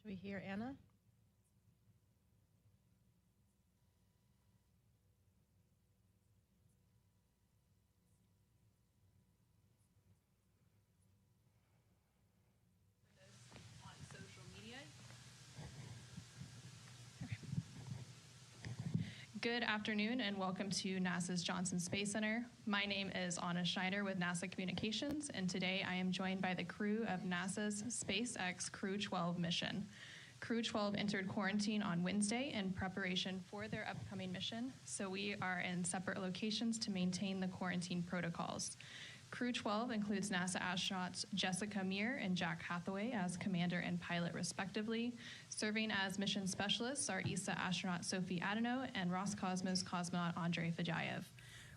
Do we hear Anna? On social media. Good afternoon and welcome to NASA's Johnson Space Center. My name is Anna Schneider with NASA Communications, and today I am joined by the crew of NASA's SpaceX Crew-12 mission. Crew-12 entered quarantine on Wednesday in preparation for their upcoming mission, so we are in separate locations to maintain the quarantine protocols. Crew-12 includes NASA astronauts Jessica Meir and Jack Hathaway as commander and pilot respectively. Serving as mission specialists are ESA astronaut Sophie Adenot and Roscosmos cosmonaut Andrey Fedyaev.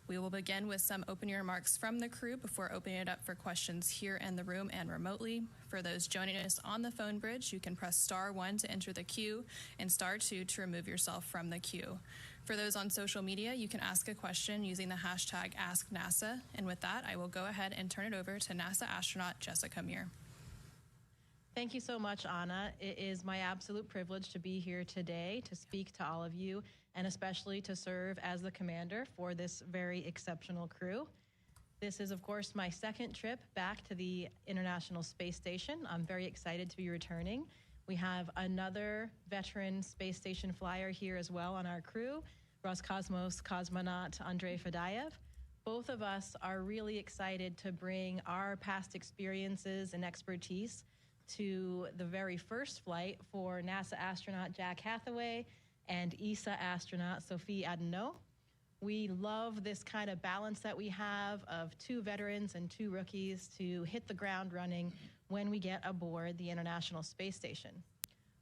We will begin with some opening remarks from the crew before opening it up for questions here in the room and remotely. For those joining us on the phone bridge, you can press *1 to enter the queue and *2 to remove yourself from the queue. For those on social media, you can ask a question using the hashtag AskNASA. And with that, I will go ahead and turn it over to NASA astronaut Jessica Meir. Thank you so much, Anna. It is my absolute privilege to be here today to speak to all of you and especially to serve as the commander for this very exceptional crew. This is, of course, my second trip back to the International Space Station. I'm very excited to be returning. We have another veteran space station flyer here as well on our crew, Roscosmos cosmonaut Andrey Fedyaev. Both of us are really excited to bring our past experiences and expertise to the very first flight for NASA astronaut Jack Hathaway and ESA astronaut Sophie Adenot. We love this kind of balance that we have of two veterans and two rookies to hit the ground running when we get aboard the International Space Station.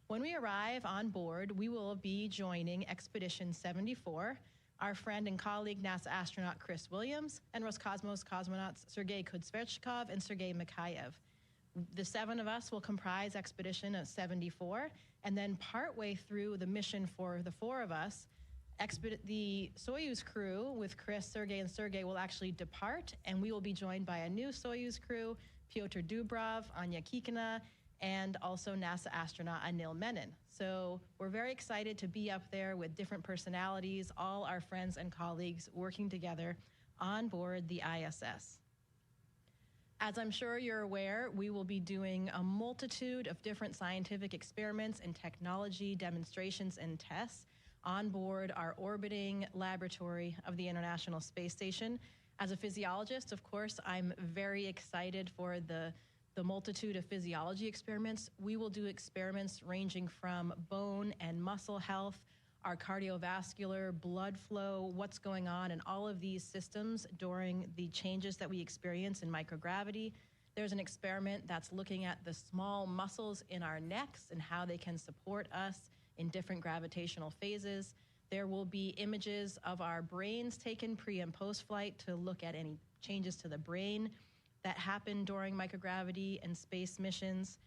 When we arrive on board, we will be joining Expedition 74, our friend and colleague NASA astronaut Chris Williams, and Roscosmos cosmonauts Sergei Kudzverchkov and Sergei Mikhaev. The seven of us will comprise Expedition 74, and then partway through the mission for the four of us, the Soyuz crew with Chris, Sergei, and Sergei will actually depart, and we will be joined by a new Soyuz crew, Pyotr Dubrov, Anya Kikina, and also NASA astronaut Anil Menon. So we're very excited to be up there with different personalities, all our friends and colleagues working together on board the ISS. As I'm sure you're aware, we will be doing a multitude of different scientific experiments and technology demonstrations and tests on board our orbiting laboratory of the International Space Station. As a physiologist, of course, I'm very excited for the multitude of physiology experiments. We will do experiments ranging from bone and muscle health, our cardiovascular, blood flow, what's going on in all of these systems during the changes that we experience in microgravity. There's an experiment that's looking at the small muscles in our necks and how they can support us in different gravitational phases. There will be images of our brains taken pre- and post-flight to look at any changes to the brain that happen during microgravity and space missions.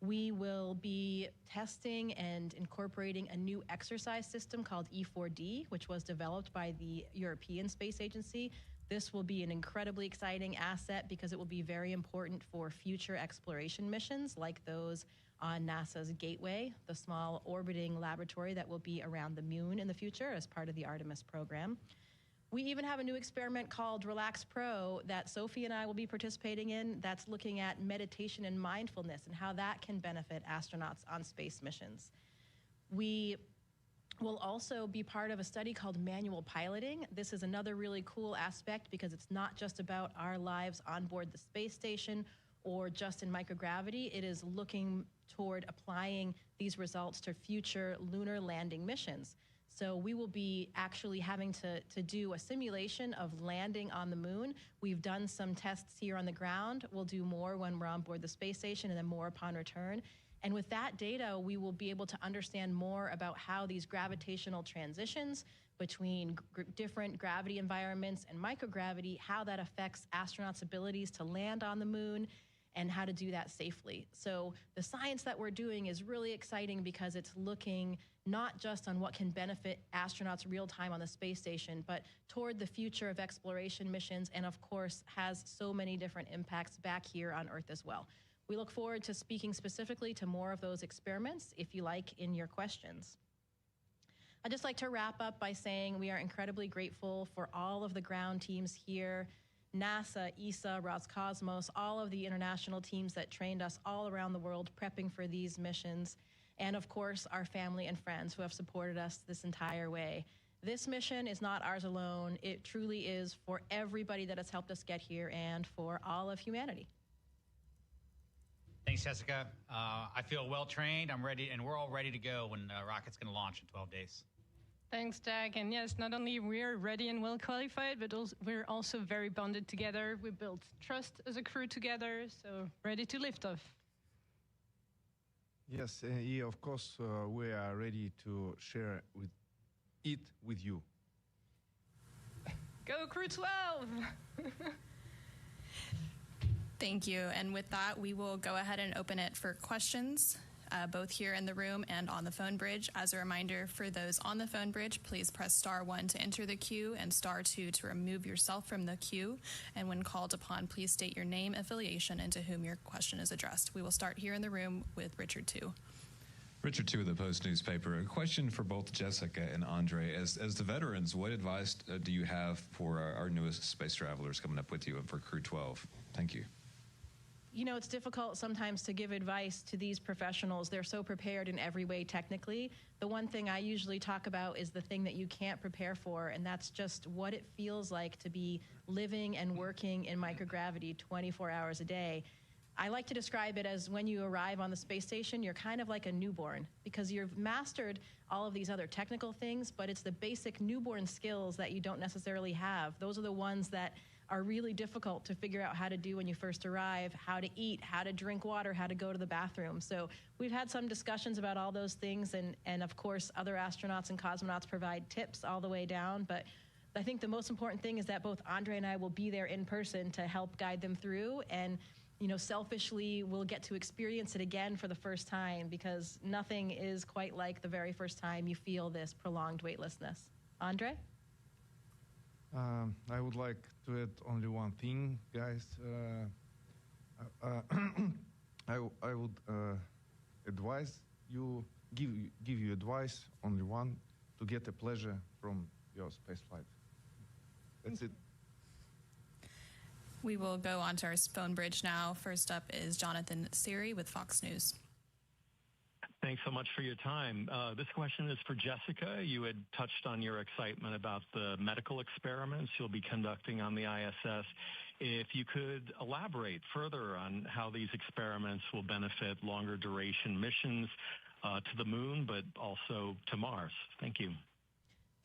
We will be testing and incorporating a new exercise system called E4D, which was developed by the European Space Agency. This will be an incredibly exciting asset because it will be very important for future exploration missions like those on NASA's Gateway, the small orbiting laboratory that will be around the moon in the future as part of the Artemis program. We even have a new experiment called Relax Pro that Sophie and I will be participating in that's looking at meditation and mindfulness and how that can benefit astronauts on space missions. We will also be part of a study called manual piloting. This is another really cool aspect because it's not just about our lives on board the space station or just in microgravity. It is looking toward applying these results to future lunar landing missions. So we will be actually having to do a simulation of landing on the moon. We've done some tests here on the ground. We'll do more when we're on board the space station and then more upon return. And with that data, we will be able to understand more about how these gravitational transitions between different gravity environments and microgravity, how that affects astronauts' abilities to land on the moon and how to do that safely. So the science that we're doing is really exciting because it's looking not just on what can benefit astronauts real time on the space station, but toward the future of exploration missions and, of course, has so many different impacts back here on Earth as well. We look forward to speaking specifically to more of those experiments, if you like, in your questions. I'd just like to wrap up by saying we are incredibly grateful for all of the ground teams here, NASA, ESA, Roscosmos, all of the international teams that trained us all around the world prepping for these missions, and of course, our family and friends who have supported us this entire way. This mission is not ours alone. It truly is for everybody that has helped us get here and for all of humanity. Thanks, Jessica. I feel well trained. I'm ready, and we're all ready to go when the rocket's going to launch in 12 days. Thanks, Jack. And yes, not only we're ready and well qualified, but also, we're also very bonded together. We built trust as a crew together, so ready to lift off. Yes, yeah, of course, we are ready to share it with you. Go Crew-12! Thank you. And with that, we will go ahead and open it for questions, both here in the room and on the phone bridge. As a reminder, for those on the phone bridge, please press *1 to enter the queue and *2 to remove yourself from the queue. And when called upon, please state your name, affiliation, and to whom your question is addressed. We will start here in the room with Richard Tu. Richard Tu of the Post newspaper. A question for both Jessica and Andrey. As the veterans, what advice do you have for our newest space travelers coming up with you and for Crew-12? Thank you. You know, it's difficult sometimes to give advice to these professionals. They're so prepared in every way technically. The one thing I usually talk about is the thing that you can't prepare for, and that's just what it feels like to be living and working in microgravity 24 hours a day. I like to describe it as when you arrive on the space station, you're kind of like a newborn because you've mastered all of these other technical things, but it's the basic newborn skills that you don't necessarily have. Those are the ones that are really difficult to figure out how to do when you first arrive, how to eat, how to drink water, how to go to the bathroom. So we've had some discussions about all those things, and of course, other astronauts and cosmonauts provide tips all the way down. But I think the most important thing is that both Andrey and I will be there in person to help guide them through, and you know, selfishly, we'll get to experience it again for the first time because nothing is quite like the very first time you feel this prolonged weightlessness. Andrey? I would like to add only one thing, guys. I would advise you, give you advice, only one, to get a pleasure from your space flight. That's it. We will go on to our phone bridge now. First up is Jonathan Siri with Fox News. Thanks so much for your time. This question is for Jessica. You had touched on your excitement about the medical experiments you'll be conducting on the ISS. If you could elaborate further on how these experiments will benefit longer duration missions to the moon, but also to Mars. Thank you.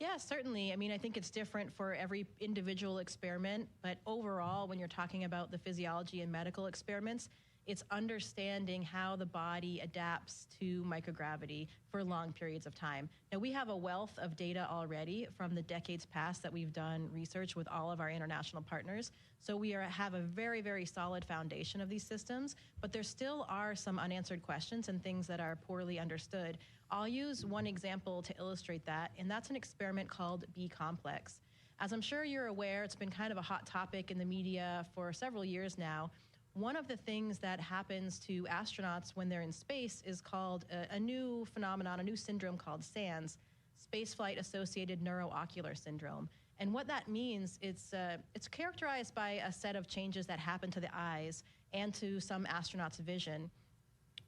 Yeah, certainly. I mean, I think it's different for every individual experiment, but overall, when you're talking about the physiology and medical experiments, it's understanding how the body adapts to microgravity for long periods of time. Now, we have a wealth of data already from the decades past that we've done research with all of our international partners. So we have a very, very solid foundation of these systems, but there still are some unanswered questions and things that are poorly understood. I'll use one example to illustrate that, and that's an experiment called B-complex. As I'm sure you're aware, it's been kind of a hot topic in the media for several years now. One of the things that happens to astronauts when they're in space is called a new phenomenon, a new syndrome called SANS, Spaceflight Associated Neuroocular Syndrome. And what that means, it's characterized by a set of changes that happen to the eyes and to some astronauts' vision,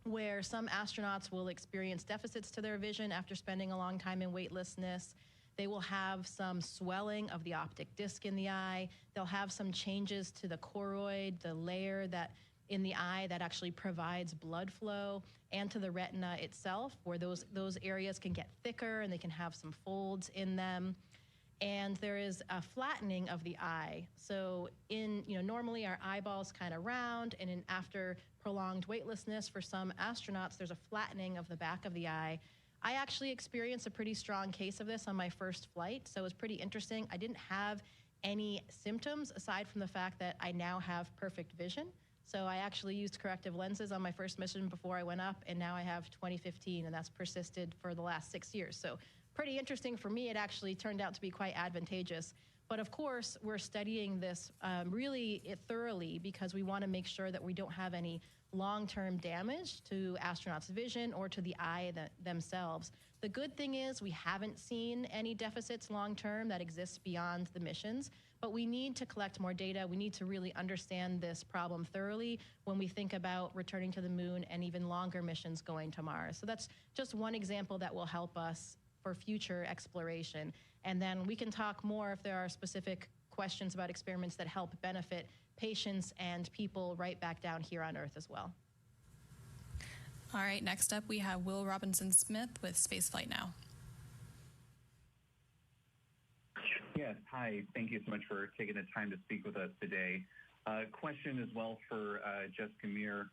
where some astronauts will experience deficits to their vision after spending a long time in weightlessness. They will have some swelling of the optic disc in the eye. They'll have some changes to the choroid, the layer that in the eye that actually provides blood flow, and to the retina itself, where those areas can get thicker and they can have some folds in them. And there is a flattening of the eye. So normally our eyeball's kind of round, and after prolonged weightlessness for some astronauts, there's a flattening of the back of the eye. I actually experienced a pretty strong case of this on my first flight, so it was pretty interesting. I didn't have any symptoms aside from the fact that I now have perfect vision. So I actually used corrective lenses on my first mission before I went up, and now I have 20/15, and that's persisted for the last 6 years. So pretty interesting for me. It actually turned out to be quite advantageous. But of course, we're studying this really thoroughly because we want to make sure that we don't have any long-term damage to astronauts' vision or to the eye themselves. The good thing is we haven't seen any deficits long-term that exist beyond the missions, but we need to collect more data. We need to really understand this problem thoroughly when we think about returning to the moon and even longer missions going to Mars. So that's just one example that will help us for future exploration. And then we can talk more if there are specific questions about experiments that help benefit patients and people right back down here on Earth as well. All right, next up we have Will Robinson-Smith with Spaceflight Now. Yes, hi. Thank you so much for taking the time to speak with us today. Question as well for Jessica Meir.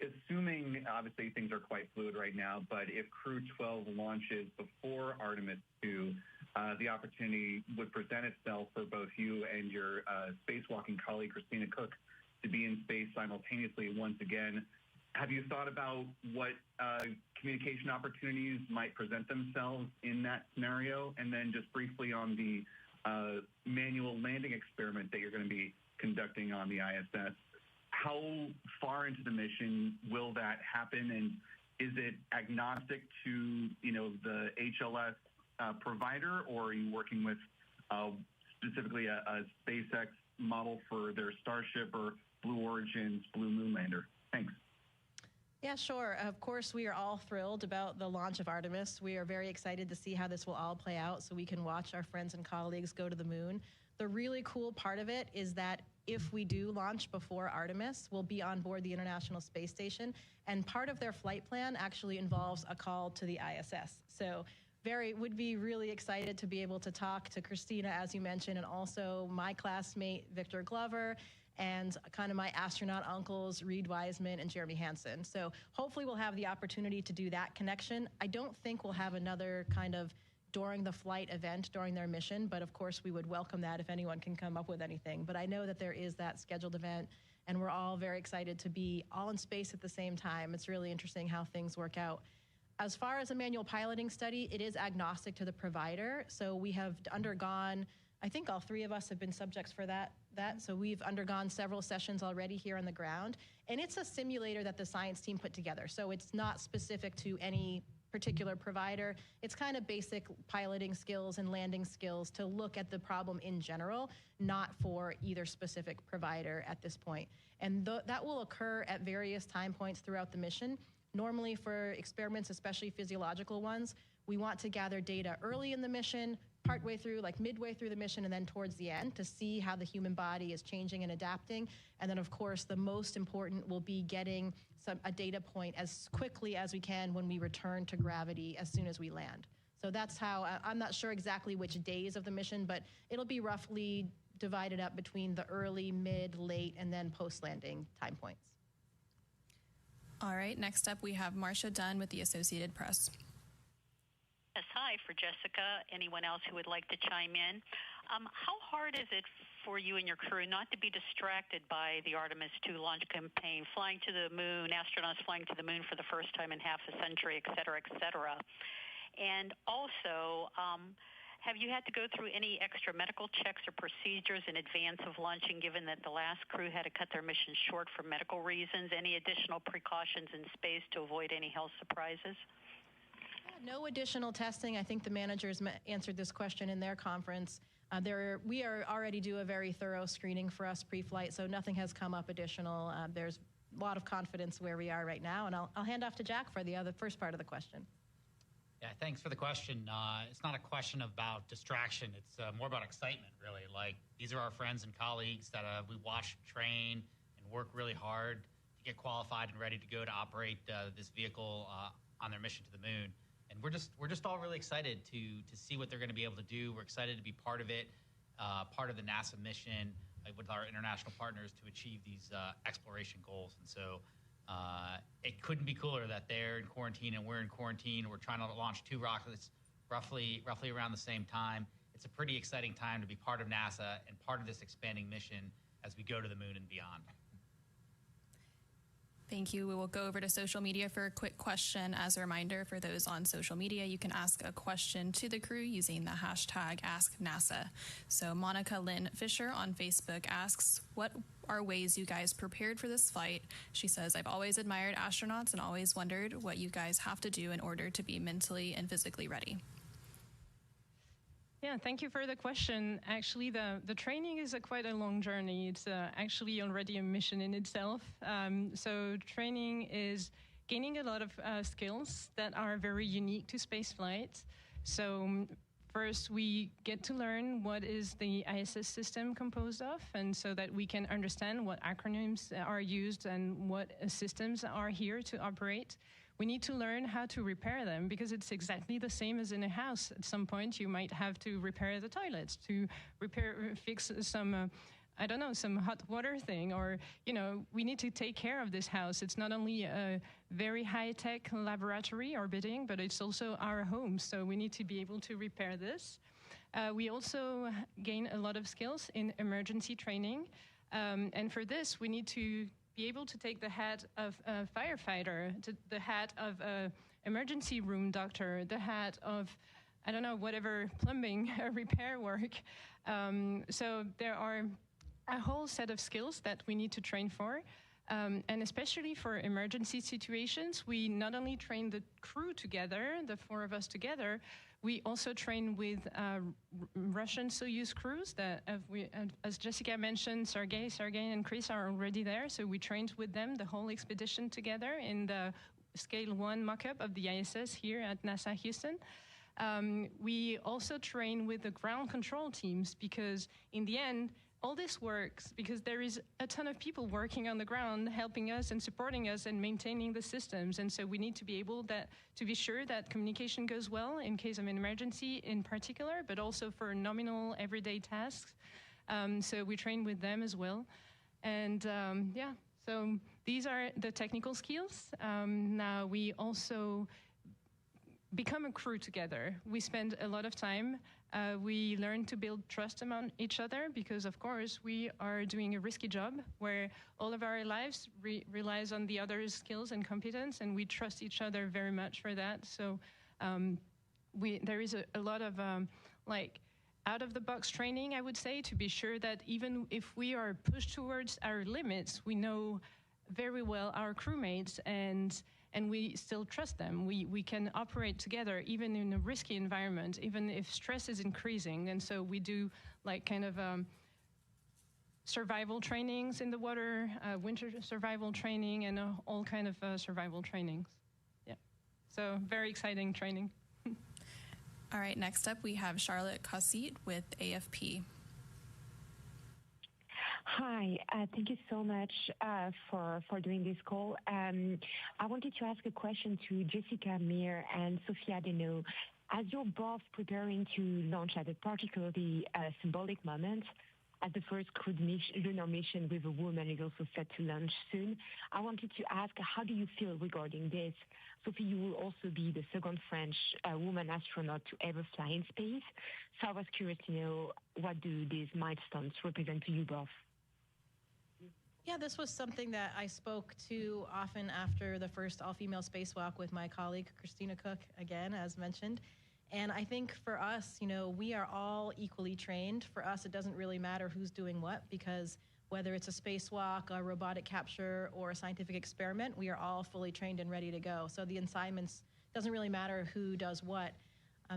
Assuming, obviously, things are quite fluid right now, but if Crew-12 launches before Artemis 2, the opportunity would present itself for both you and your spacewalking colleague, Christina Koch, to be in space simultaneously once again. Have you thought about what communication opportunities might present themselves in that scenario? And then just briefly on the manual landing experiment that you're going to be conducting on the ISS, how far into the mission will that happen? And is it agnostic to, the HLS provider, or are you working with specifically a SpaceX model for their Starship or Blue Origin's Blue Moon lander? Thanks. Yeah, sure. Of course, we are all thrilled about the launch of Artemis. We are very excited to see how this will all play out so we can watch our friends and colleagues go to the moon. The really cool part of it is that if we do launch before Artemis, we'll be on board the International Space Station, and part of their flight plan actually involves a call to the ISS. So would be really excited to be able to talk to Christina, as you mentioned, and also my classmate, Victor Glover, and kind of my astronaut uncles, Reed Wiseman and Jeremy Hansen. So hopefully we'll have the opportunity to do that connection. I don't think we'll have another kind of during the flight event during their mission, but of course we would welcome that if anyone can come up with anything. But I know that there is that scheduled event, and we're all very excited to be all in space at the same time. It's really interesting how things work out. As far as a manual piloting study, it is agnostic to the provider. So we have undergone, I think all three of us have been subjects for that. So we've undergone several sessions already here on the ground. And it's a simulator that the science team put together. So it's not specific to any particular provider. It's kind of basic piloting skills and landing skills to look at the problem in general, not for either specific provider at this point. And that will occur at various time points throughout the mission. Normally for experiments, especially physiological ones, we want to gather data early in the mission, partway through, like midway through the mission, and then towards the end to see how the human body is changing and adapting. And then, of course, the most important will be getting a data point as quickly as we can when we return to gravity as soon as we land. So that's how, I'm not sure exactly which days of the mission, but it'll be roughly divided up between the early, mid, late, and then post-landing time points. All right, next up we have Marcia Dunn with the Associated Press. Yes, hi, for Jessica, anyone else who would like to chime in. How hard is it for you and your crew not to be distracted by the Artemis 2 launch campaign, flying to the moon, astronauts flying to the moon for the first time in half a century, et cetera, et cetera? And also, have you had to go through any extra medical checks or procedures in advance of launching, given that the last crew had to cut their mission short for medical reasons? Any additional precautions in space to avoid any health surprises? No additional testing. I think the managers answered this question in their conference. We are already do a very thorough screening for us pre-flight, so nothing has come up additional. There's a lot of confidence where we are right now, and I'll hand off to Jack for the first part of the question. Yeah, thanks for the question. It's not a question about distraction. It's more about excitement, really. Like, these are our friends and colleagues that we watch train and work really hard to get qualified and ready to go to operate this vehicle on their mission to the moon. And we're just all really excited to see what they're going to be able to do. We're excited to be part of it, part of the NASA mission with our international partners to achieve these exploration goals. And so it couldn't be cooler that they're in quarantine and we're in quarantine. We're trying to launch 2 rockets roughly around the same time. It's a pretty exciting time to be part of NASA and part of this expanding mission as we go to the moon and beyond. Thank you. We will go over to social media for a quick question. As a reminder, for those on social media, you can ask a question to the crew using the hashtag AskNASA. So Monica Lynn Fisher on Facebook asks, what are ways you guys prepared for this flight? She says, I've always admired astronauts and always wondered what you guys have to do in order to be mentally and physically ready. Yeah, thank you for the question. Actually, the training is quite a long journey. It's actually already a mission in itself. So training is gaining a lot of skills that are very unique to spaceflight. So first, we get to learn what is the ISS system composed of, and so that we can understand what acronyms are used and what systems are here to operate. We need to learn how to repair them, because it's exactly the same as in a house. At some point, you might have to repair the toilets, to fix some, I don't know, some hot water thing, or, you know, we need to take care of this house. It's not only a very high-tech laboratory orbiting, but it's also our home, so we need to be able to repair this. We also gain a lot of skills in emergency training, and for this, we need to be able to take the hat of a firefighter, the hat of a emergency room doctor, the hat of, I don't know, whatever plumbing repair work. So there are a whole set of skills that we need to train for. And especially for emergency situations, we not only train the crew together, the four of us together, we also train with Russian Soyuz crews that, as Jessica mentioned, Sergei, and Chris are already there. So we trained with them the whole expedition together in the Scale 1 mock-up of the ISS here at NASA Houston. We also train with the ground control teams, because in the end, all this works because there is a ton of people working on the ground, helping us and supporting us and maintaining the systems. And so we need to be able to be sure that communication goes well in case of an emergency in particular, but also for nominal everyday tasks. So we train with them as well. And yeah, so these are the technical skills. Now we also become a crew together. We spend a lot of time. We learn to build trust among each other, because of course we are doing a risky job where all of our lives relies on the other's skills and competence, and we trust each other very much for that. So there is a lot of like out-of-the-box training, I would say, to be sure that even if we are pushed towards our limits, we know very well our crewmates, and we still trust them. We can operate together even in a risky environment, even if stress is increasing. And so we do like kind of survival trainings in the water, winter survival training, and all kind of survival trainings. Yeah, so very exciting training. All right, next up we have Charlotte Cossit with AFP. Hi, thank you so much for doing this call. I wanted to ask a question to Jessica, Meir, and Sophie Adenot. As you're both preparing to launch at a particularly symbolic moment, as the first crewed lunar mission with a woman is also set to launch soon, I wanted to ask, how do you feel regarding this? Sophie, you will also be the second French woman astronaut to ever fly in space. So I was curious to know, what do these milestones represent to you both? Yeah, this was something that I spoke to often after the first all-female spacewalk with my colleague, Christina Cook, again, as mentioned. And I think for us, you know, we are all equally trained. For us, it doesn't really matter who's doing what, because whether it's a spacewalk, a robotic capture, or a scientific experiment, we are all fully trained and ready to go. So the assignments, doesn't really matter who does what.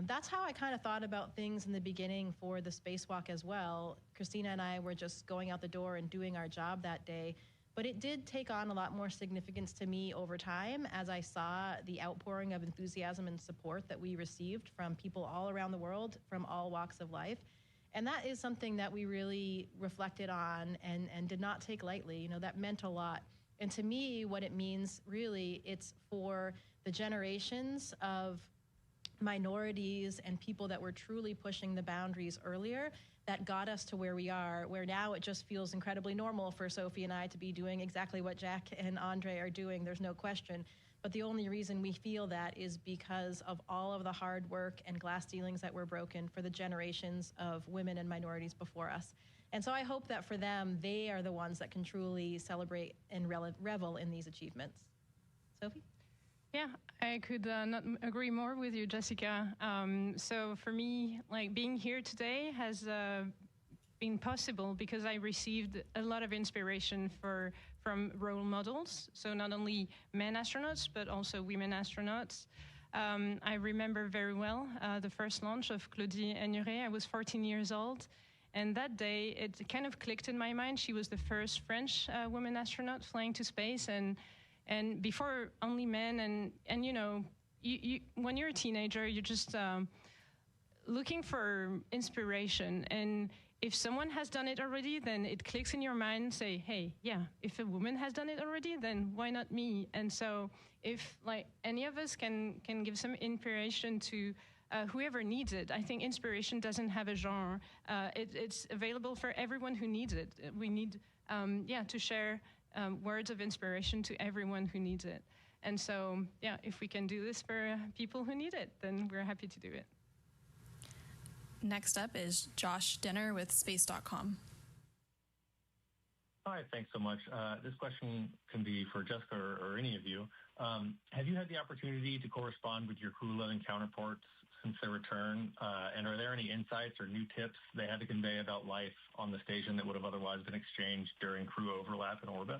That's how I kind of thought about things in the beginning for the spacewalk as well. Christina and I were just going out the door and doing our job that day. But it did take on a lot more significance to me over time as I saw the outpouring of enthusiasm and support that we received from people all around the world, from all walks of life. And that is something that we really reflected on and did not take lightly. You know, that meant a lot. And to me, what it means really, it's for the generations of minorities and people that were truly pushing the boundaries earlier that got us to where we are, where now it just feels incredibly normal for Sophie and I to be doing exactly what Jack and Andrey are doing. There's no question. But the only reason we feel that is because of all of the hard work and glass ceilings that were broken for the generations of women and minorities before us. And so I hope that for them, they are the ones that can truly celebrate and revel in these achievements. Sophie? Yeah, I could not agree more with you, Jessica. So for me, like being here today has been possible because I received a lot of inspiration from role models. So not only men astronauts, but also women astronauts. I remember very well the first launch of Claudie Aigneret. I was 14 years old. And that day, it kind of clicked in my mind. She was the first French woman astronaut flying to space. And before, only men. And you know, when you're a teenager, you're just looking for inspiration. And if someone has done it already, then it clicks in your mind and say, hey, yeah, if a woman has done it already, then why not me? And so if like any of us can give some inspiration to whoever needs it, I think inspiration doesn't have a genre. It's available for everyone who needs it. We need, to share words of inspiration to everyone who needs it. And so, yeah, if we can do this for people who need it, then we're happy to do it. Next up is Josh Denner with Space.com. Hi, thanks so much. This question can be for Jessica or any of you. Have you had the opportunity to correspond with your Crew-11 counterparts since their return? And are there any insights or new tips they had to convey about life on the station that would have otherwise been exchanged during crew overlap in orbit?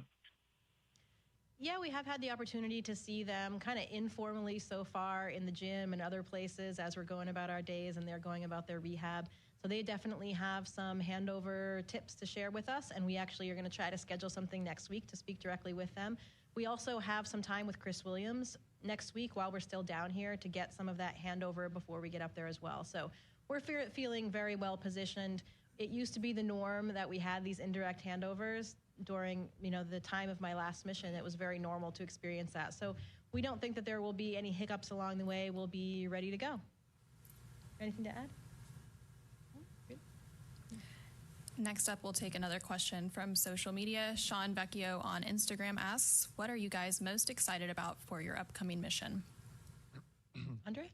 Yeah, we have had the opportunity to see them kind of informally so far in the gym and other places as we're going about our days and they're going about their rehab. So they definitely have some handover tips to share with us, and we actually are going to try to schedule something next week to speak directly with them. We also have some time with Chris Williams next week while we're still down here to get some of that handover before we get up there as well. So we're feeling very well positioned. It used to be the norm that we had these indirect handovers during, the time of my last mission. It was very normal to experience that. So we don't think that there will be any hiccups along the way. We'll be ready to go. Anything to add? Good. Next up, we'll take another question from social media. Sean Vecchio on Instagram asks, what are you guys most excited about for your upcoming mission? Andrey?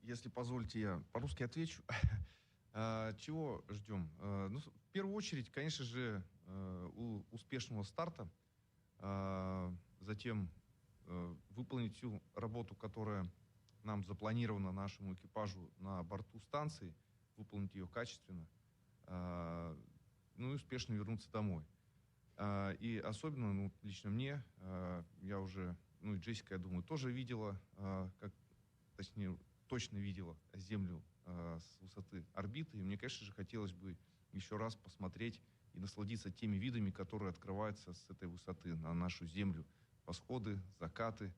Если позволите, я по-русски отвечу. Чего ждем? В первую очередь, конечно же, успешного старта, затем выполнить всю работу, которая нам запланирована нашему экипажу на борту станции, выполнить ее качественно, и успешно вернуться домой. И особенно, лично мне, я уже, и Джессика, я думаю, тоже видела, точно видела Землю с высоты орбиты. И мне, конечно же, хотелось бы еще раз посмотреть и насладиться теми видами, которые открываются с этой высоты на нашу Землю. Восходы, закаты,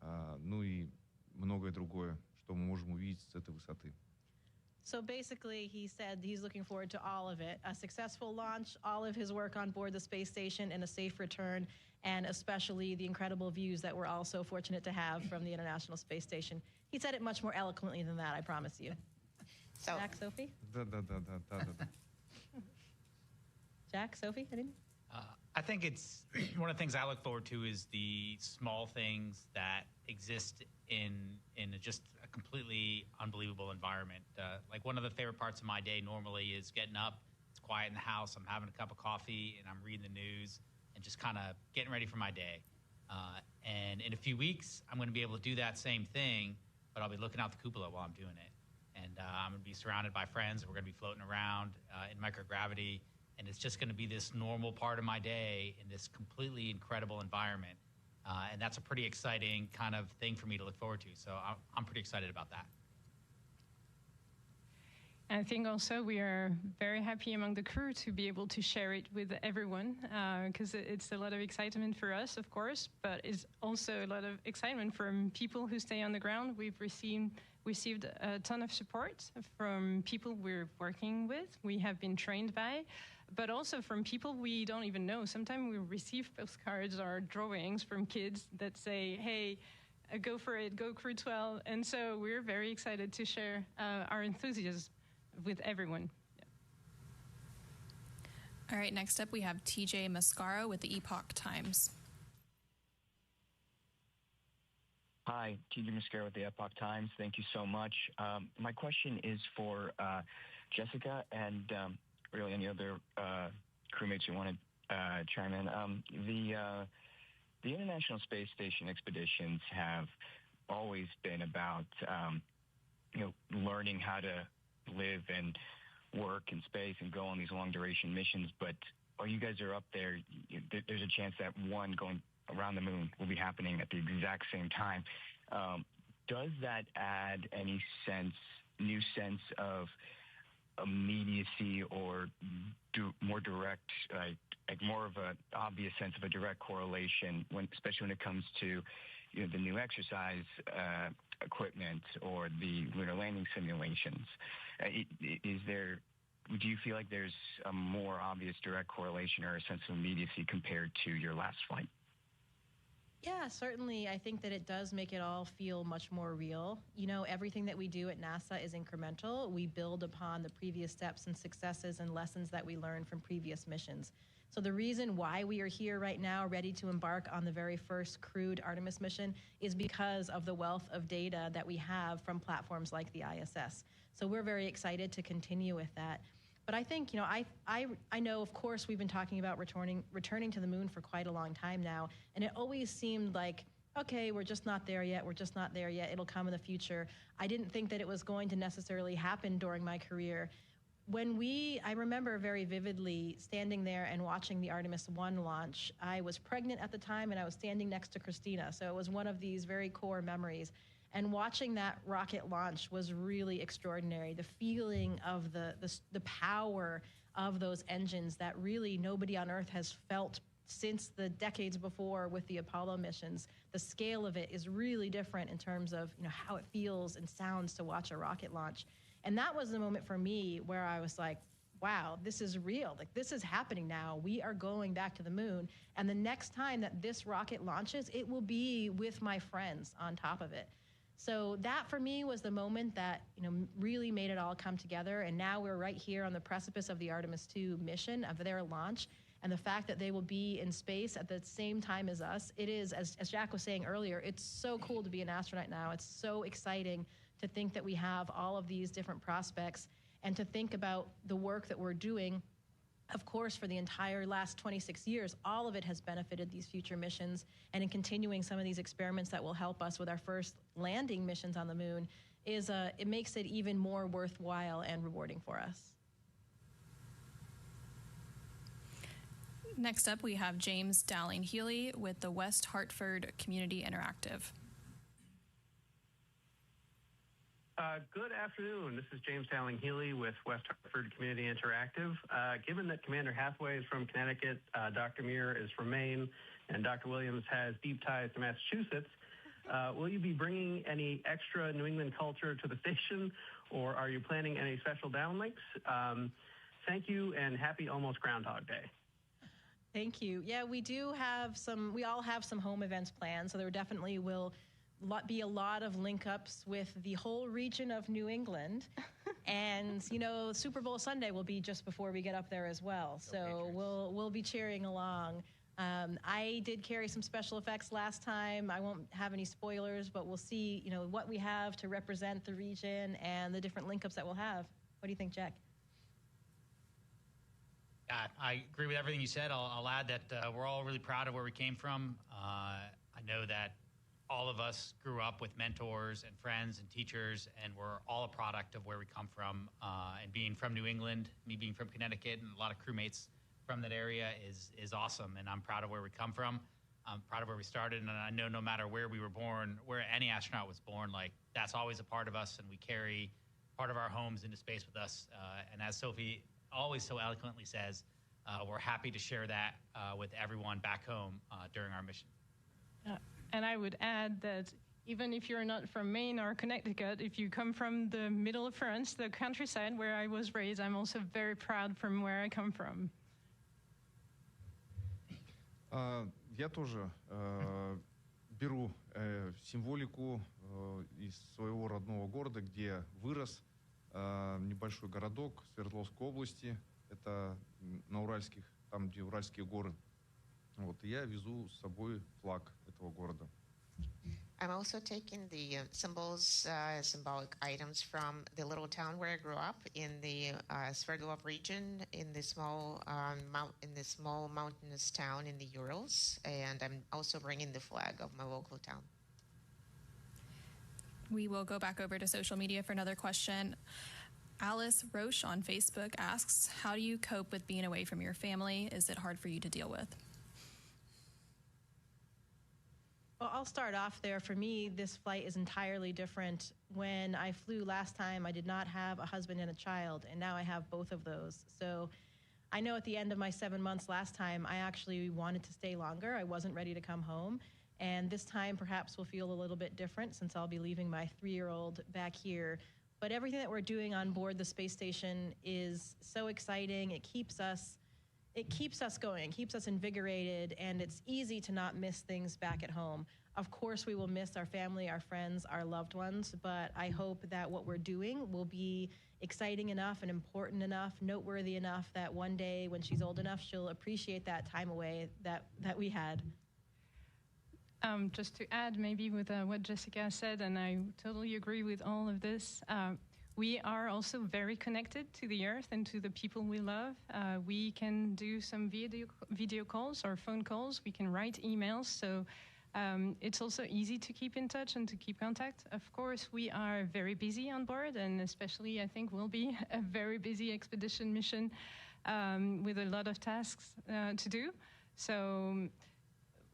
и многое другое, что мы можем увидеть с этой высоты. So basically, he said he's looking forward to all of it. A successful launch, all of his work on board the space station, and a safe return, and especially the incredible views that we're all so fortunate to have from the International Space Station. He said it much more eloquently than that, I promise you. So, Jack, Sophie? Да. Jack, Sophie, anything? I think it's one of the things I look forward to is the small things that exist in just a completely unbelievable environment. Like one of the favorite parts of my day normally is getting up, it's quiet in the house, I'm having a cup of coffee, and I'm reading the news and just kind of getting ready for my day. And in a few weeks, I'm going to be able to do that same thing, but I'll be looking out the cupola while I'm doing it. And I'm going to be surrounded by friends. We're going to be floating around in microgravity. And it's just going to be this normal part of my day in this completely incredible environment. And that's a pretty exciting kind of thing for me to look forward to. So I'm pretty excited about that. I think also we are very happy among the crew to be able to share it with everyone, because it's a lot of excitement for us, of course, but it's also a lot of excitement from people who stay on the ground. We've received a ton of support from people we're working with, we have been trained by, but also from people we don't even know. Sometimes we receive postcards or drawings from kids that say, hey, go for it, go Crew-12. And so we're very excited to share our enthusiasm with everyone. Yeah. All right, next up we have TJ Mascaro with the Epoch Times. Hi, TJ Mascara with the Epoch Times. Thank you so much. My question is for Jessica and really any other crewmates who want to chime in. The International Space Station expeditions have always been about learning how to live and work in space and go on these long duration missions. But while you guys are up there, there's a chance that one going around the moon will be happening at the exact same time. Does that add any new sense of immediacy or more direct, like more of an obvious sense of a direct correlation, especially when it comes to the new exercise equipment or the lunar landing simulations? Do you feel like there's a more obvious direct correlation or a sense of immediacy compared to your last flight? Yeah, certainly. I think that it does make it all feel much more real. Everything that we do at NASA is incremental. We build upon the previous steps and successes and lessons that we learned from previous missions. So the reason why we are here right now, ready to embark on the very first crewed Artemis mission, is because of the wealth of data that we have from platforms like the ISS. So we're very excited to continue with that. But I think, I know, of course, we've been talking about returning to the moon for quite a long time now, and it always seemed like, okay, we're just not there yet, it'll come in the future. I didn't think that it was going to necessarily happen during my career. I remember very vividly standing there and watching the Artemis 1 launch. I was pregnant at the time, and I was standing next to Christina, so it was one of these very core memories. And watching that rocket launch was really extraordinary. The feeling of the power of those engines that really nobody on Earth has felt since the decades before with the Apollo missions. The scale of it is really different in terms of how it feels and sounds to watch a rocket launch. And that was the moment for me where I was like, wow, this is real. Like, this is happening now. We are going back to the moon. And the next time that this rocket launches, it will be with my friends on top of it. So that for me was the moment that really made it all come together. And now we're right here on the precipice of the Artemis 2 mission, of their launch. And the fact that they will be in space at the same time as us, it is, as Jack was saying earlier, it's so cool to be an astronaut now. It's so exciting to think that we have all of these different prospects and to think about the work that we're doing. Of course, for the entire last 26 years, all of it has benefited these future missions. And in continuing some of these experiments that will help us with our first landing missions on the moon, it makes it even more worthwhile and rewarding for us. Next up, we have James Dowling-Healy with the West Hartford Community Interactive. Good afternoon. This is James Dowling-Healy with West Hartford Community Interactive. Given that Commander Hathaway is from Connecticut, Dr. Meir is from Maine, and Dr. Williams has deep ties to Massachusetts, will you be bringing any extra New England culture to the station, or are you planning any special downlinks? Thank you, and happy almost Groundhog Day. Thank you. Yeah, we all have some home events planned, so there definitely will be a lot of link ups with the whole region of New England. And, Super Bowl Sunday will be just before we get up there as well. So we'll be cheering along. I did carry some special effects last time. I won't have any spoilers, but we'll see, what we have to represent the region and the different link ups that we'll have. What do you think, Jack? I agree with everything you said. I'll add that we're all really proud of where we came from. I know that all of us grew up with mentors and friends and teachers, and we're all a product of where we come from. And being from New England, me being from Connecticut, and a lot of crewmates from that area is awesome. And I'm proud of where we come from. I'm proud of where we started. And I know no matter where we were born, where any astronaut was born, that's always a part of us. And we carry part of our homes into space with us. And as Sophie always so eloquently says, we're happy to share that with everyone back home during our mission. And I would add that even if you're not from Maine or Connecticut, if you come from the middle of France, the countryside where I was raised, I'm also very proud from where I come from. Я тоже беру символику из своего родного города, где вырос, небольшой городок Свердловской области. Это на Уральских, там, где Уральские горы. Вот, и я везу с собой флаг этого города. I'm also taking the symbolic items from the little town where I grew up in the Sverdlov region, in the small mountainous town in the Urals, and I'm also bringing the flag of my local town. We will go back over to social media for another question. Alice Roche on Facebook asks, how do you cope with being away from your family? Is it hard for you to deal with? Well, I'll start off there. For me, this flight is entirely different. When I flew last time, I did not have a husband and a child, and now I have both of those. So I know at the end of my 7 months last time, I actually wanted to stay longer. I wasn't ready to come home. And this time perhaps will feel a little bit different since I'll be leaving my 3-year-old back here. But everything that we're doing on board the space station is so exciting. It keeps us going, it keeps us invigorated, and it's easy to not miss things back at home. Of course, we will miss our family, our friends, our loved ones, but I hope that what we're doing will be exciting enough and important enough, noteworthy enough that one day when she's old enough, she'll appreciate that time away that we had. Just to add maybe with what Jessica said, and I totally agree with all of this, we are also very connected to the Earth and to the people we love. We can do some video calls or phone calls. We can write emails. So it's also easy to keep in touch and to keep contact. Of course, we are very busy on board, and especially I think will be a very busy expedition mission with a lot of tasks to do. So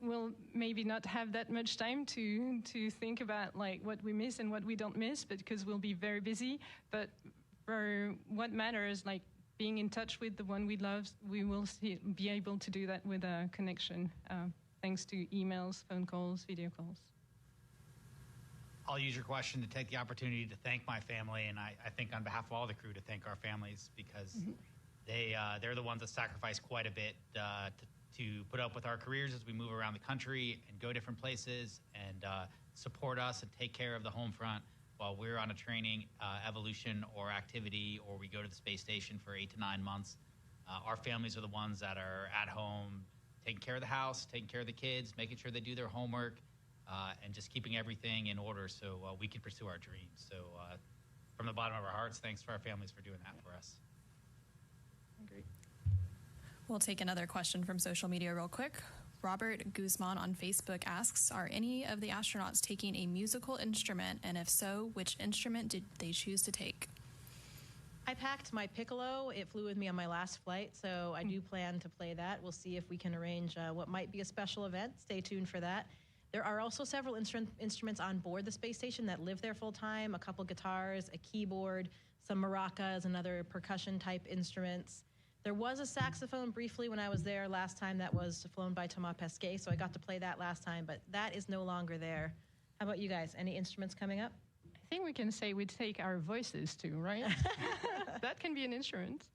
we'll maybe not have that much time to think about like what we miss and what we don't miss, but because we'll be very busy. But for what matters, like being in touch with the one we love, we will be able to do that with a connection, thanks to emails, phone calls, video calls. I'll use your question to take the opportunity to thank my family, and I think on behalf of all the crew to thank our families, because they're the ones that sacrifice quite a bit to put up with our careers as we move around the country and go different places and support us and take care of the home front while we're on a training evolution or activity, or we go to the space station for 8 to 9 months. Our families are the ones that are at home taking care of the house, taking care of the kids, making sure they do their homework, and just keeping everything in order so we can pursue our dreams. So from the bottom of our hearts, thanks to our families for doing that for us. Agreed. We'll take another question from social media real quick. Robert Guzman on Facebook asks, are any of the astronauts taking a musical instrument? And if so, which instrument did they choose to take? I packed my piccolo. It flew with me on my last flight, so I do plan to play that. We'll see if we can arrange what might be a special event. Stay tuned for that. There are also several instruments on board the space station that live there full time, a couple guitars, a keyboard, some maracas, and other percussion-type instruments. There was a saxophone briefly when I was there last time that was flown by Thomas Pesquet, so I got to play that last time, but that is no longer there. How about you guys? Any instruments coming up? I think we can say we take our voices too, right? That can be an instrument.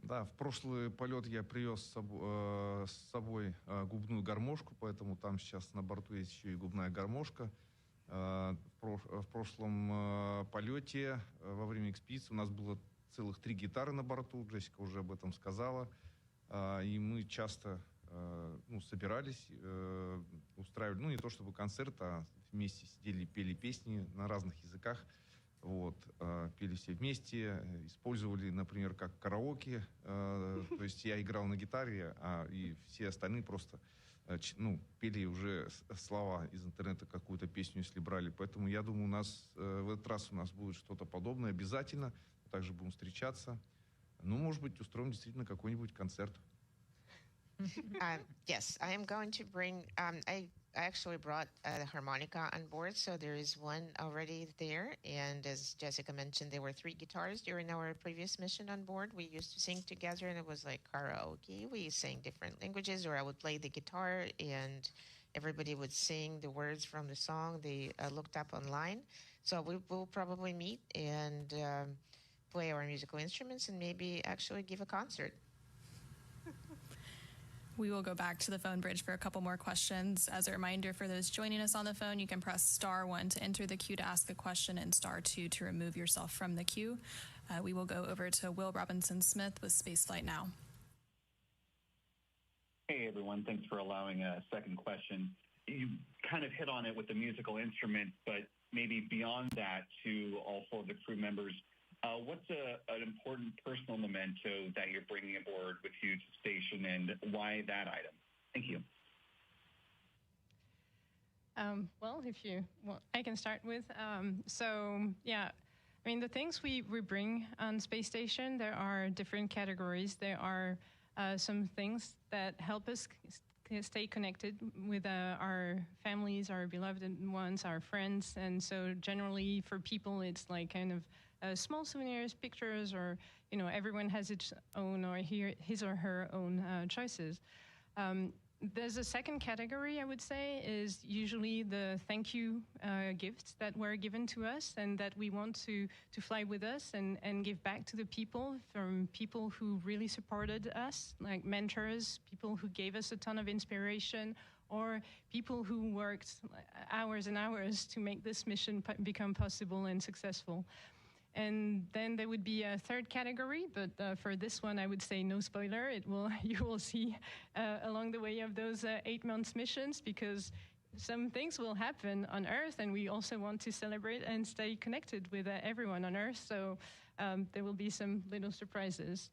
Да, в прошлый полет я привез с собой губную гармошку, поэтому там сейчас на борту есть еще и губная гармошка. В прошлом полете во время экспедиции у нас было целых 3 гитары на борту, Джессика уже об этом сказала, и мы часто собирались, устраивали, не то чтобы концерт, а вместе сидели, пели песни на разных языках, пели все вместе, использовали, например, как караоке, то есть я играл на гитаре, и все остальные просто пели уже слова из интернета, какую-то песню, если брали. Поэтому я думаю, в этот раз у нас будет что-то подобное обязательно. Также будем встречаться. Может быть, устроим действительно какой-нибудь концерт. Yes, I am going to bring, I actually brought the harmonica on board, so there is one already there. And as Jessica mentioned, there were 3 guitars during our previous mission on board. We used to sing together, and it was like karaoke. We sang different languages, or I would play the guitar, and everybody would sing the words from the song they looked up online. So we will probably meet and play our musical instruments and maybe actually give a concert. We will go back to the phone bridge for a couple more questions. As a reminder for those joining us on the phone, you can press *1 to enter the queue to ask a question and *2 to remove yourself from the queue. We will go over to Will Robinson-Smith with Spaceflight Now. Hey, everyone. Thanks for allowing a second question. you kind of hit on it with the musical instruments, but maybe beyond that to all four of the crew members, what's an important personal memento that you're bringing aboard with you to station, and why that item? Thank you. Well, if you want, I can start with. Yeah, I mean, the things we bring on space station, there are different categories. There are some things that help us stay connected with our families, our beloved ones, our friends. And so generally for people, it's like kind of small souvenirs, pictures, or, you know, everyone has its own or his or her own choices. There's a second category, I would say, is usually the thank you gifts that were given to us and that we want to fly with us and give back to the people, from people who really supported us, like mentors, people who gave us a ton of inspiration, or people who worked hours and hours to make this mission become possible and successful. And then there would be a third category, but for this one, I would say no spoiler. You will see along the way of those 8 months missions, because some things will happen on Earth, and we also want to celebrate and stay connected with everyone on Earth. So there will be some little surprises.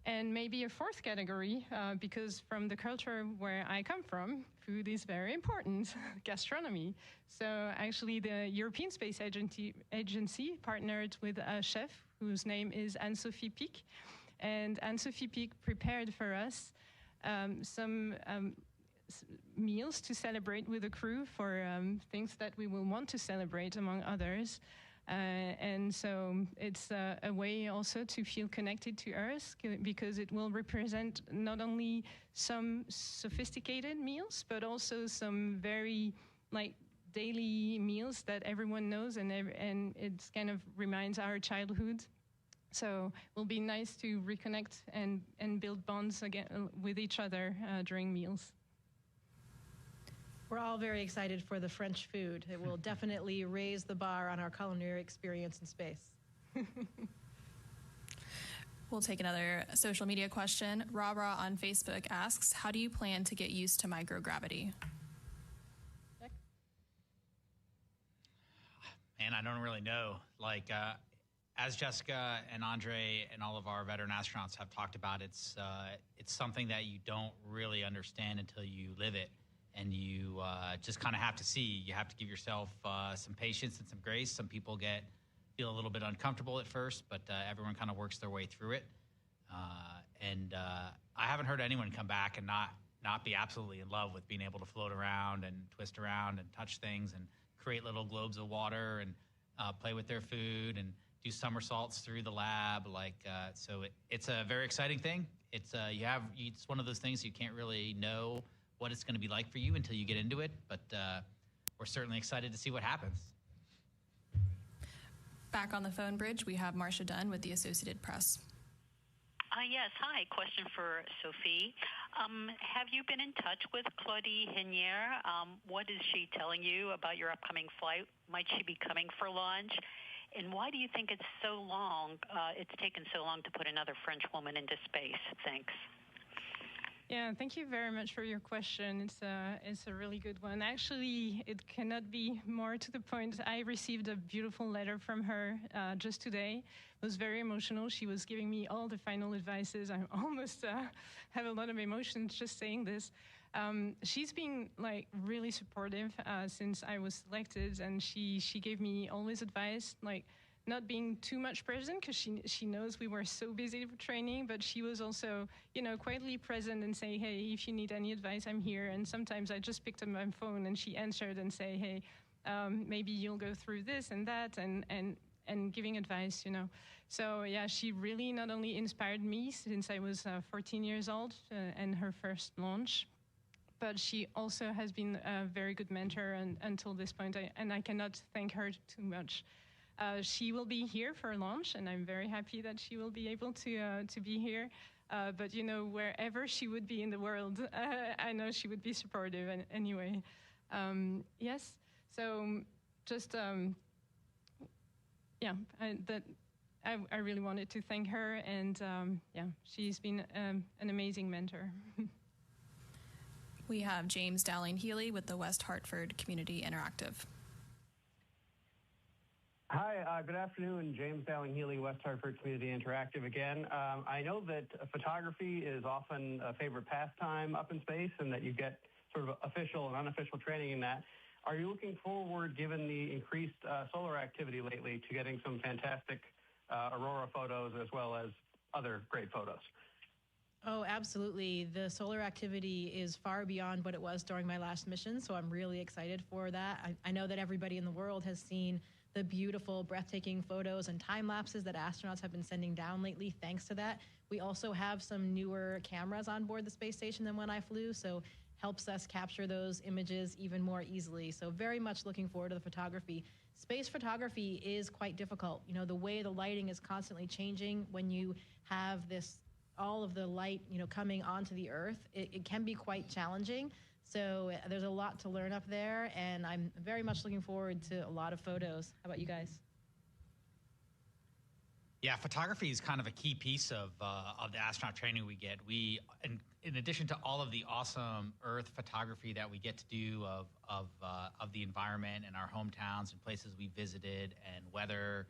And maybe a fourth category, because from the culture where I come from, food is very important, gastronomy. So actually the European Space Agency partnered with a chef whose name is Anne-Sophie Pic. And Anne-Sophie Pic prepared for us some meals to celebrate with the crew for things that we will want to celebrate, among others. And so it's a way also to feel connected to Earth, because it will represent not only some sophisticated meals, but also some very like daily meals that everyone knows, and it kind of reminds our childhood. So it will be nice to reconnect and build bonds again with each other during meals. We're all very excited for the French food. It will definitely raise the bar on our culinary experience in space. We'll take another social media question. Ra on Facebook asks, how do you plan to get used to microgravity? Man, I don't really know. Like, as Jessica and Andrey and all of our veteran astronauts have talked about, it's something that you don't really understand until you live it. And you just kind of have to see. You have to give yourself some patience and some grace. Some people feel a little bit uncomfortable at first, but everyone kind of works their way through it. I haven't heard anyone come back and not be absolutely in love with being able to float around and twist around and touch things and create little globes of water and play with their food and do somersaults through the lab. So it's a very exciting thing. It's one of those things you can't really know what it's going to be like for you until you get into it, but we're certainly excited to see what happens. Back on the phone bridge, we have Marcia Dunn with the Associated Press. Yes, hi. Question for Sophie. Have you been in touch with Claudie Henier? What is she telling you about your upcoming flight? Might she be coming for launch? And why do you think it's taken so long to put another French woman into space? Thanks. Yeah, thank you very much for your question. It's a really good one. Actually, it cannot be more to the point. I received a beautiful letter from her just today. It was very emotional. She was giving me all the final advices. I almost have a lot of emotions just saying this. She's been like really supportive since I was selected, and she gave me always advice, like not being too much present, because she knows we were so busy with training, but she was also, quietly present and saying, hey, if you need any advice, I'm here. And sometimes I just picked up my phone and she answered and say, hey, maybe you'll go through this and that, and giving advice, So yeah, she really not only inspired me since I was 14 years old and her first launch, but she also has been a very good mentor until this point, and I cannot thank her too much. She will be here for launch, and I'm very happy that she will be able to be here. But wherever she would be in the world, I know she would be supportive anyway. Yes. So just I really wanted to thank her, and she's been an amazing mentor. We have James Dowling-Healy with the West Hartford Community Interactive. Hi, good afternoon. James Dowling-Healy, West Hartford Community Interactive again. I know that photography is often a favorite pastime up in space and that you get sort of official and unofficial training in that. Are you looking forward, given the increased solar activity lately, to getting some fantastic aurora photos as well as other great photos? Oh, absolutely. The solar activity is far beyond what it was during my last mission, so I'm really excited for that. I know that everybody in the world has seen the beautiful, breathtaking photos and time lapses that astronauts have been sending down lately. Thanks to that, we also have some newer cameras on board the space station than when I flew, so helps us capture those images even more easily. So very much looking forward to the photography. Space photography is quite difficult. You know, the way the lighting is constantly changing when you have all of the light, coming onto the Earth, it can be quite challenging. So there's a lot to learn up there, and I'm very much looking forward to a lot of photos. How about you guys? Yeah, photography is kind of a key piece of the astronaut training we get. In addition to all of the awesome Earth photography that we get to do of the environment and our hometowns and places we visited and weather,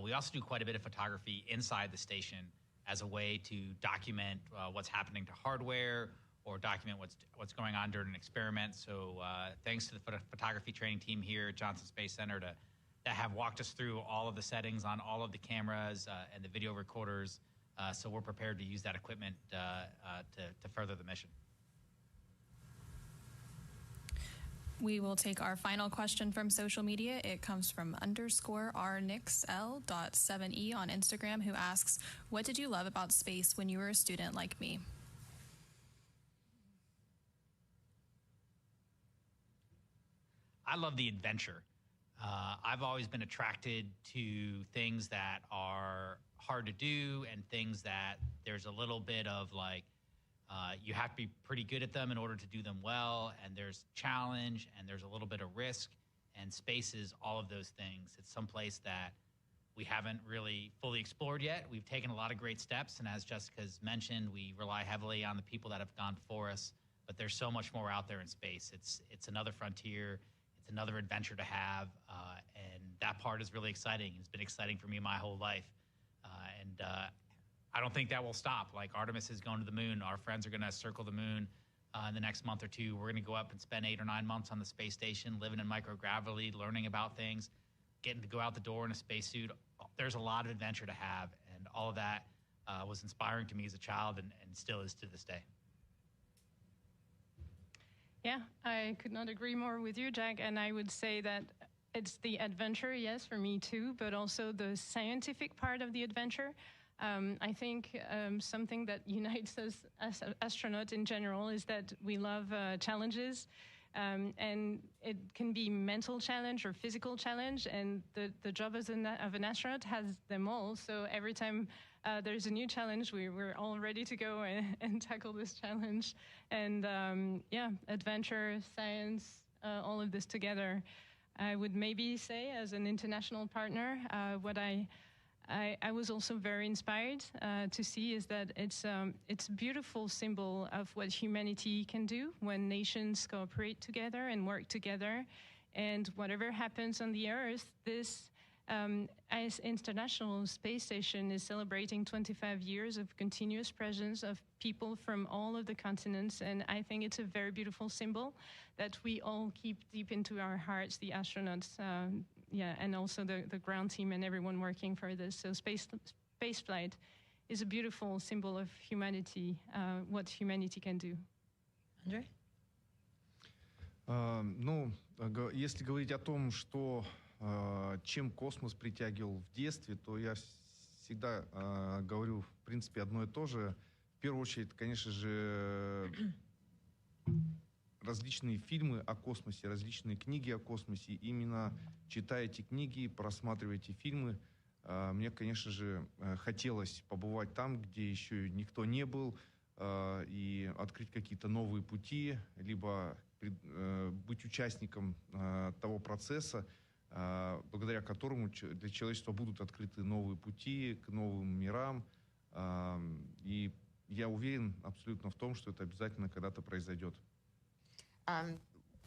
we also do quite a bit of photography inside the station as a way to document what's happening to hardware or document what's going on during an experiment. So thanks to the photography training team here at Johnson Space Center to have walked us through all of the settings on all of the cameras and the video recorders. So we're prepared to use that equipment to further the mission. We will take our final question from social media. It comes from _rnixl.7e on Instagram, who asks, what did you love about space when you were a student like me? I love the adventure. I've always been attracted to things that are hard to do and things that there's a little bit of you have to be pretty good at them in order to do them well, and there's challenge and there's a little bit of risk, and space is all of those things. It's someplace that we haven't really fully explored yet. We've taken a lot of great steps, and as Jessica's mentioned, we rely heavily on the people that have gone before us, but there's so much more out there in space. It's another frontier. It's another adventure to have, and that part is really exciting. It's been exciting for me my whole life, and I don't think that will stop. Like, Artemis is going to the moon. Our friends are going to circle the moon in the next month or two. We're going to go up and spend 8 or 9 months on the space station, living in microgravity, learning about things, getting to go out the door in a spacesuit. There's a lot of adventure to have, and all of that was inspiring to me as a child and still is to this day. Yeah, I could not agree more with you, Jack, and I would say that it's the adventure, yes, for me too, but also the scientific part of the adventure. I think something that unites us as astronauts in general is that we love challenges, and it can be mental challenge or physical challenge, and the job of an astronaut has them all. So every time there's a new challenge, we're all ready to go and tackle this challenge. And adventure, science, all of this together. I would maybe say, as an international partner, what I was also very inspired to see is that it's a beautiful symbol of what humanity can do when nations cooperate together and work together. And whatever happens on the Earth, this as International Space Station is celebrating 25 years of continuous presence of people from all of the continents. And I think it's a very beautiful symbol that we all keep deep into our hearts, the astronauts, and also the ground team and everyone working for this. So space flight is a beautiful symbol of humanity, what humanity can do. Andrey? Если говорить о том, что чем космос притягивал в детстве, то я всегда говорю, в принципе, одно и то же. В первую очередь, конечно же, различные фильмы о космосе, различные книги о космосе. Именно читая эти книги, просматривая эти фильмы, мне, конечно же, хотелось побывать там, где еще никто не был, и открыть какие-то новые пути, либо быть участником того процесса, благодаря которому для человечества будут открыты новые пути к новым мирам. И я уверен абсолютно в том, что это обязательно когда-то произойдет.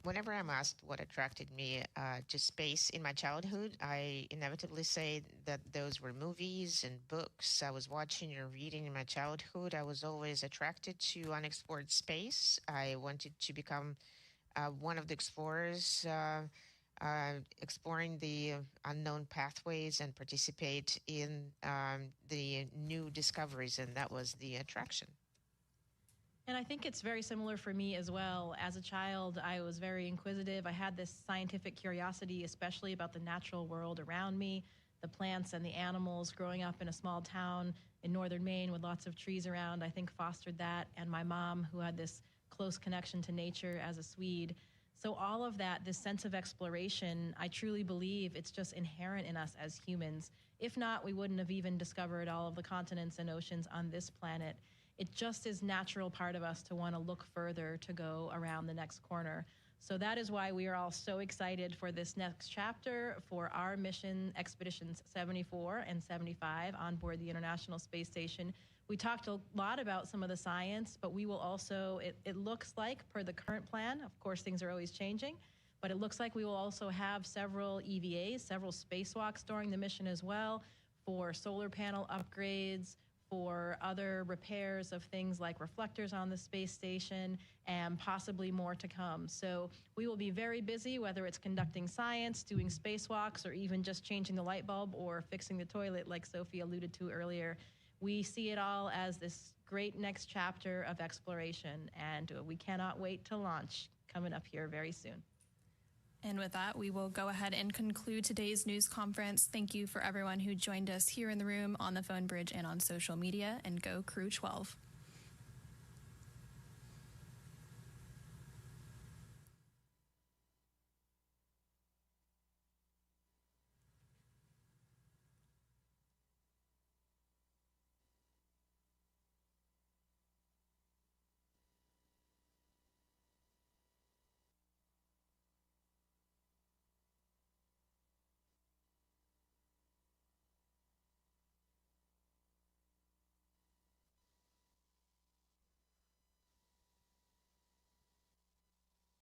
Whenever I'm asked what attracted me to space in my childhood, I inevitably say that those were movies and books I was watching or reading in my childhood. I was always attracted to unexplored space. I wanted to become one of the explorers, exploring the unknown pathways and participate in the new discoveries, and that was the attraction. And I think it's very similar for me as well. As a child, I was very inquisitive. I had this scientific curiosity, especially about the natural world around me, the plants and the animals. Growing up in a small town in northern Maine with lots of trees around, I think fostered that. And my mom, who had this close connection to nature as a Swede. So all of that, this sense of exploration, I truly believe it's just inherent in us as humans. If not, we wouldn't have even discovered all of the continents and oceans on this planet. It just is natural part of us to want to look further, to go around the next corner. So that is why we are all so excited for this next chapter for our mission expeditions 74 and 75 on board the International Space Station. We talked a lot about some of the science, but we will also, it looks like per the current plan, of course things are always changing, but it looks like we will also have several EVAs, several spacewalks during the mission as well, for solar panel upgrades, for other repairs of things like reflectors on the space station, and possibly more to come. So we will be very busy, whether it's conducting science, doing spacewalks, or even just changing the light bulb or fixing the toilet like Sophie alluded to earlier. We see it all as this great next chapter of exploration, and we cannot wait to launch coming up here very soon. And with that, we will go ahead and conclude today's news conference. Thank you for everyone who joined us here in the room, on the phone bridge, and on social media, and go Crew-12.